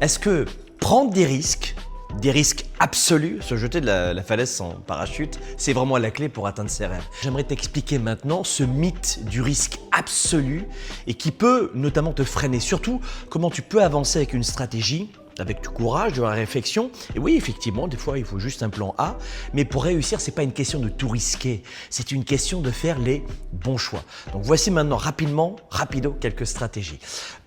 Est-ce que prendre des risques absolus, se jeter de la falaise sans parachute, c'est vraiment la clé pour atteindre ses rêves? J'aimerais t'expliquer maintenant ce mythe du risque absolu et qui peut notamment te freiner. Surtout, comment tu peux avancer avec une stratégie, avec du courage, de la réflexion. Et oui, effectivement, des fois, il faut juste un plan A. Mais pour réussir, c'est pas une question de tout risquer. C'est une question de faire les bons choix. Donc voici maintenant rapido, quelques stratégies.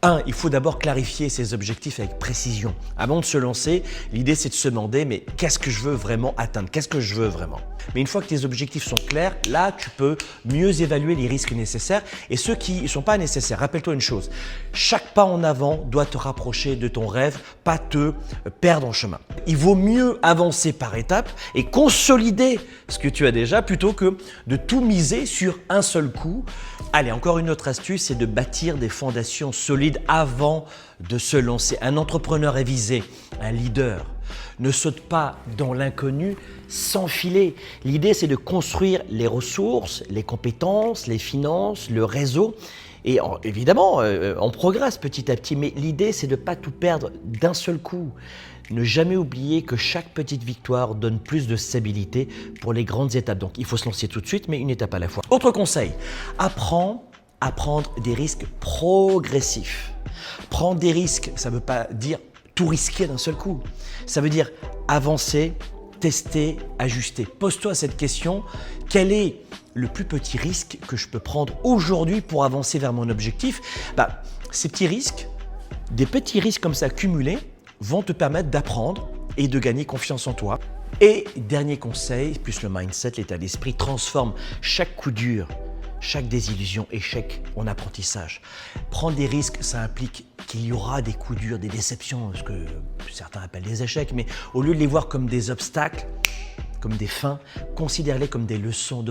1. Il faut d'abord clarifier ses objectifs avec précision. Avant de se lancer, l'idée c'est de se demander, mais qu'est-ce que je veux vraiment atteindre? Qu'est-ce que je veux vraiment? Mais une fois que tes objectifs sont clairs, là, tu peux mieux évaluer les risques nécessaires et ceux qui ne sont pas nécessaires. Rappelle-toi une chose, chaque pas en avant doit te rapprocher de ton rêve, pas te perdre en chemin. Il vaut mieux avancer par étapes et consolider ce que tu as déjà plutôt que de tout miser sur un seul coup. Allez, encore une autre astuce, c'est de bâtir des fondations solides avant de se lancer. Un entrepreneur avisé, un leader, ne saute pas dans l'inconnu sans filer. L'idée, c'est de construire les ressources, les compétences, les finances, le réseau. Et évidemment, on progresse petit à petit, mais l'idée, c'est de ne pas tout perdre d'un seul coup. Ne jamais oublier que chaque petite victoire donne plus de stabilité pour les grandes étapes. Donc, il faut se lancer tout de suite, mais une étape à la fois. Autre conseil, apprends à prendre des risques progressifs. Prendre des risques, ça ne veut pas dire tout risquer d'un seul coup. Ça veut dire avancer, tester, ajuster. Pose-toi cette question, quel est le plus petit risque que je peux prendre aujourd'hui pour avancer vers mon objectif? Ces petits risques, des petits risques comme ça cumulés, vont te permettre d'apprendre et de gagner confiance en toi. Et dernier conseil, plus le mindset, l'état d'esprit, transforme chaque coup dur, chaque désillusion, échec en apprentissage. Prendre des risques, ça implique qu'il y aura des coups durs, des déceptions, ce que certains appellent des échecs, mais au lieu de les voir comme des obstacles, comme des fins, considère-les comme des leçons de